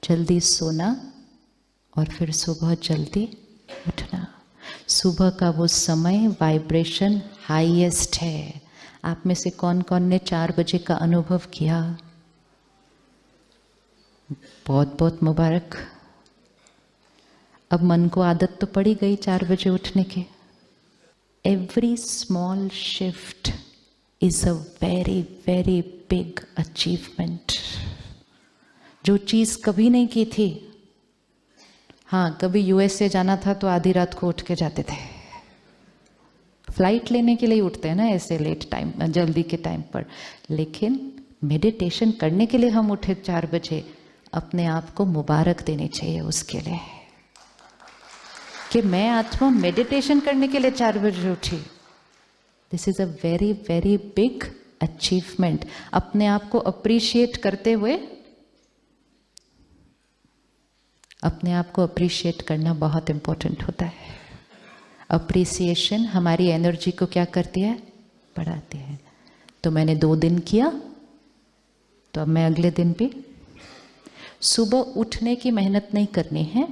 जल्दी सोना और फिर सुबह जल्दी उठना। सुबह का वो समय वाइब्रेशन हाईएस्ट है। आप में से कौन कौन ने 4 बजे का अनुभव किया? बहुत बहुत मुबारक। अब मन को आदत तो पड़ी गई 4 बजे उठने की। Every small shift is a very very big achievement. जो चीज कभी नहीं की थी, हाँ कभी यूएसए जाना था तो आधी रात को उठ के जाते थे, फ्लाइट लेने के लिए उठते हैं ना ऐसे लेट टाइम, जल्दी के टाइम पर। लेकिन मेडिटेशन करने के लिए हम उठे 4 बजे, अपने आप को मुबारक देनी चाहिए उसके लिए कि मैं आत्मा मेडिटेशन करने के लिए 4 बजे उठी। This is a very very big achievement. अपने आप को अप्रिशिएट करते हुए, अपने आप को अप्रिशिएट करना बहुत इंपॉर्टेंट होता है। अप्रिसिएशन हमारी एनर्जी को क्या करती है? बढ़ाती है। तो मैंने 2 दिन किया, तो अब मैं अगले दिन भी। सुबह उठने की मेहनत नहीं करनी है,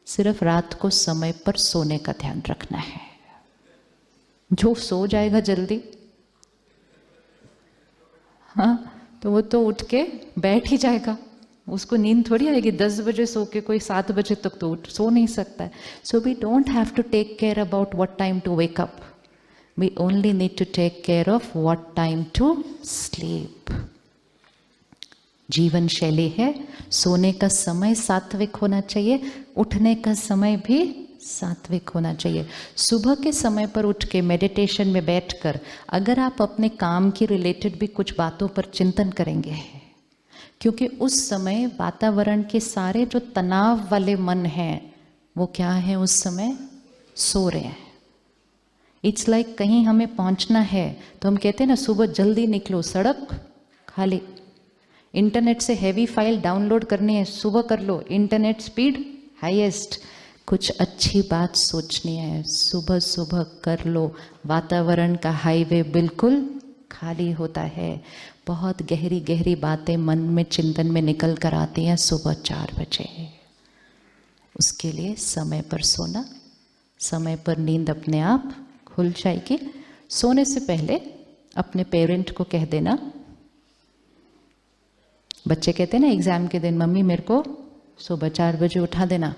सिर्फ रात को समय पर सोने का ध्यान रखना है। जो सो जाएगा जल्दी, हाँ तो वो तो उठ के बैठ ही जाएगा, उसको नींद थोड़ी आएगी। 10 बजे सो के कोई 7 बजे तक तो सो नहीं सकता है। So we don't have to take care about what time to wake up, we only need to take care of what time to sleep. जीवन शैली है, सोने का समय सात्विक होना चाहिए, उठने का समय भी सात्विक होना चाहिए। सुबह के समय पर उठ के मेडिटेशन में बैठकर अगर आप अपने काम की रिलेटेड भी कुछ बातों पर चिंतन करेंगे, क्योंकि उस समय वातावरण के सारे जो तनाव वाले मन हैं वो क्या है, उस समय सो रहे हैं। इट्स लाइक कहीं हमें पहुंचना है तो हम कहते हैं ना सुबह जल्दी निकलो, सड़क खाली। इंटरनेट से हैवी फाइल डाउनलोड करनी है, सुबह कर लो, इंटरनेट स्पीड हाईएस्ट। कुछ अच्छी बात सोचनी है, सुबह सुबह कर लो। वातावरण का हाईवे बिल्कुल खाली होता है। बहुत गहरी गहरी बातें मन में चिंतन में निकल कर आती हैं सुबह 4 बजे। उसके लिए समय पर सोना, समय पर नींद अपने आप खुल जाएगी। सोने से पहले अपने पेरेंट को कह देना, बच्चे कहते हैं ना एग्जाम के दिन, मम्मी मेरे को सुबह 4 बजे उठा देना,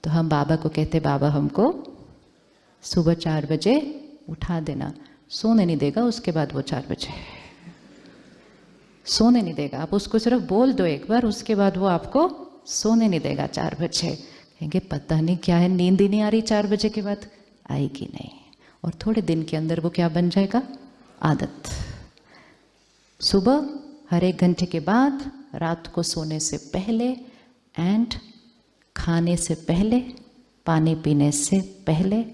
तो हम बाबा को कहते, बाबा हमको सुबह 4 बजे उठा देना। सोने नहीं देगा उसके बाद वो 4 बजे सोने नहीं देगा। आप उसको सिर्फ बोल दो एक बार, उसके बाद वो आपको सोने नहीं देगा 4 बजे। कहेंगे पता नहीं क्या है, नींद ही नहीं आ रही 4 बजे के बाद। आएगी नहीं, और थोड़े दिन के अंदर वो क्या बन जाएगा, आदत। सुबह हर 1 घंटे के बाद, रात को सोने से पहले एंड खाने से पहले, पानी पीने से पहले,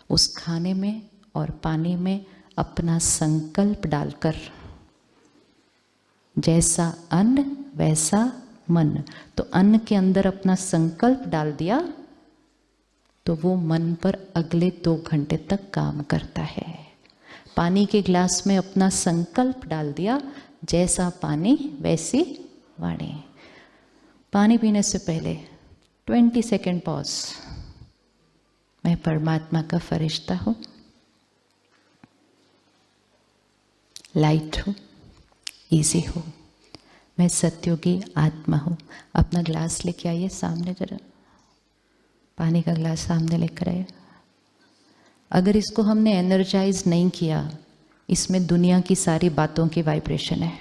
उस खाने में और पानी में अपना संकल्प डालकर, जैसा अन्न वैसा मन। तो अन्न के अंदर अपना संकल्प डाल दिया तो वो मन पर अगले 2 घंटे तक काम करता है। पानी के गिलास में अपना संकल्प डाल दिया, जैसा पानी वैसी वाणी। पानी पीने से पहले 20 सेकेंड पॉज। मैं परमात्मा का फरिश्ता हूँ, लाइट हूँ, इजी हूँ, मैं सत्योगी आत्मा हूँ। अपना ग्लास लेके आइए सामने, जरा पानी का ग्लास सामने लेकर आइए। अगर इसको हमने एनर्जाइज नहीं किया, इसमें दुनिया की सारी बातों की वाइब्रेशन है।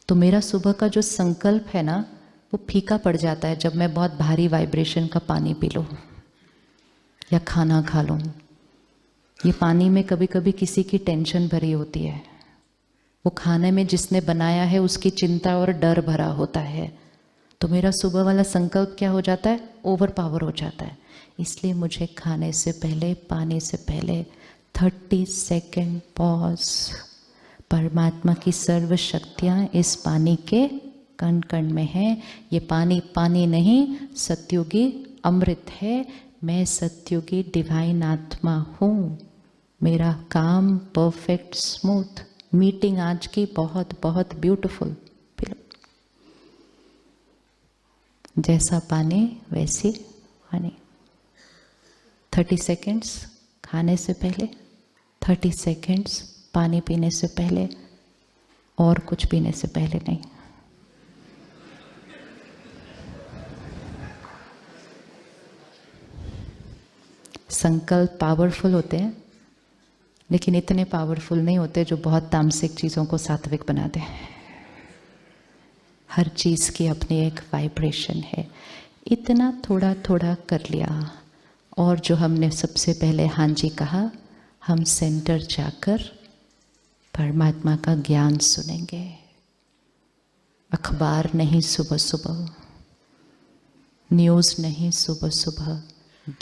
तो मेरा सुबह का जो संकल्प है ना, वो फीका पड़ जाता है जब मैं बहुत भारी वाइब्रेशन का पानी पी लूँ या खाना खा लूँ। ये पानी में कभी कभी किसी की टेंशन भरी होती है, वो खाने में जिसने बनाया है उसकी चिंता और डर भरा होता है। तो मेरा सुबह वाला संकल्प क्या हो जाता है, ओवर पावर हो जाता है। इसलिए मुझे खाने से पहले, पानी से पहले 30 सेकेंड पॉज। परमात्मा की सर्व शक्तियाँ इस पानी के कण कण में हैं। ये पानी पानी नहीं, सत्युगी अमृत है। मैं सत्युगी डिवाइन आत्मा हूँ। मेरा काम परफेक्ट स्मूथ। मीटिंग आज की बहुत बहुत ब्यूटीफुल। जैसा पानी वैसी वाणी। 30 सेकेंड्स खाने से पहले, 30 सेकेंड्स पानी पीने से पहले, और कुछ पीने से पहले नहीं। संकल्प पावरफुल होते हैं, लेकिन इतने पावरफुल नहीं होते जो बहुत तामसिक चीज़ों को सात्विक बना दें। हर चीज़ की अपनी एक वाइब्रेशन है। इतना थोड़ा थोड़ा कर लिया, और जो हमने सबसे पहले हाँ जी कहा, हम सेंटर जाकर परमात्मा का ज्ञान सुनेंगे। अखबार नहीं सुबह सुबह, न्यूज़ नहीं सुबह सुबह,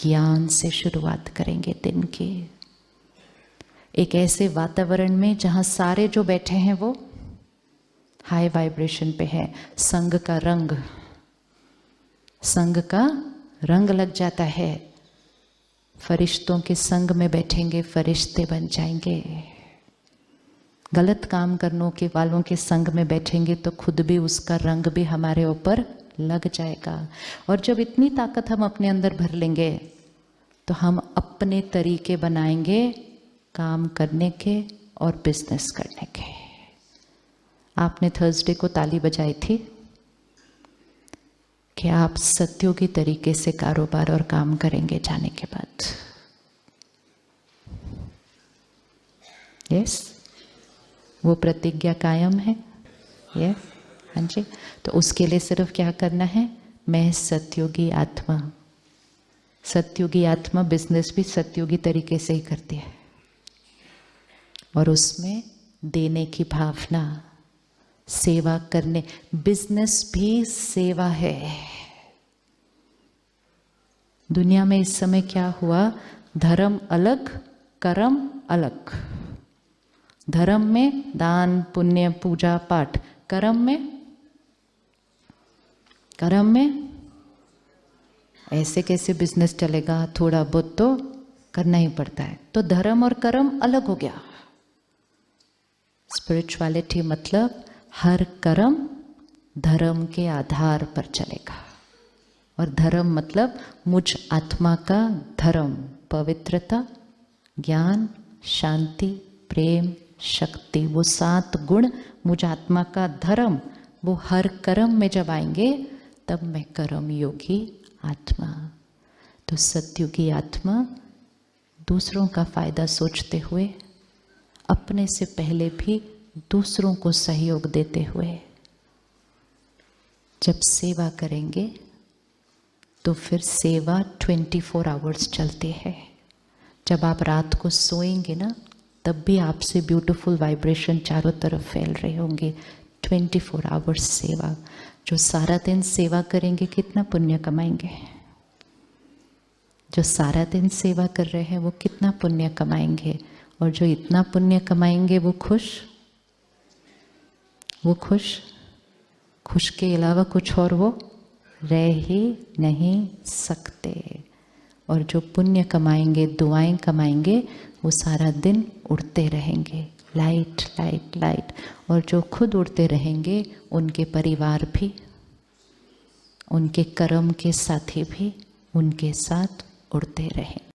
ज्ञान से शुरुआत करेंगे दिन की। एक ऐसे वातावरण में जहाँ सारे जो बैठे हैं वो हाई वाइब्रेशन पे है। संग का रंग लग जाता है। फरिश्तों के संग में बैठेंगे, फरिश्ते बन जाएंगे। गलत काम करने के वालों के संग में बैठेंगे तो खुद भी उसका रंग भी हमारे ऊपर लग जाएगा। और जब इतनी ताकत हम अपने अंदर भर लेंगे तो हम अपने तरीके बनाएंगे काम करने के और बिजनेस करने के। आपने थर्सडे को ताली बजाई थी कि आप सत्योगी तरीके से कारोबार और काम करेंगे जाने के बाद। यस, वो प्रतिज्ञा कायम है। यस, हाँ जी। तो उसके लिए सिर्फ क्या करना है, मैं सत्योगी आत्मा। सत्योगी आत्मा बिजनेस भी सत्योगी तरीके से ही करती है, और उसमें देने की भावना, सेवा करने। बिजनेस भी सेवा है। दुनिया में इस समय क्या हुआ, धर्म अलग, कर्म अलग। धर्म में दान पुण्य पूजा पाठ, कर्म में ऐसे कैसे बिजनेस चलेगा, थोड़ा बहुत तो करना ही पड़ता है। तो धर्म और कर्म अलग हो गया। स्पिरिचुअलिटी मतलब हर कर्म धर्म के आधार पर चलेगा, और धर्म मतलब मुझ आत्मा का धर्म, पवित्रता, ज्ञान, शांति, प्रेम, शक्ति, वो 7 गुण मुझ आत्मा का धर्म, वो हर कर्म में जब आएंगे तब मैं कर्म योगी आत्मा। तो सत्युगी आत्मा दूसरों का फायदा सोचते हुए, अपने से पहले भी दूसरों को सहयोग देते हुए जब सेवा करेंगे तो फिर सेवा 24 आवर्स चलती है। जब आप रात को सोएंगे ना, तब भी आपसे ब्यूटीफुल वाइब्रेशन चारों तरफ फैल रही होंगी। 24 आवर्स सेवा। जो सारा दिन सेवा करेंगे कितना पुण्य कमाएंगे। जो सारा दिन सेवा कर रहे हैं वो कितना पुण्य कमाएंगे। और जो इतना पुण्य कमाएंगे वो खुश के अलावा कुछ और वो रह ही नहीं सकते। और जो पुण्य कमाएंगे, दुआएं कमाएंगे, वो सारा दिन उड़ते रहेंगे, लाइट लाइट लाइट। और जो खुद उड़ते रहेंगे उनके परिवार भी, उनके कर्म के साथी भी उनके साथ उड़ते रहेंगे।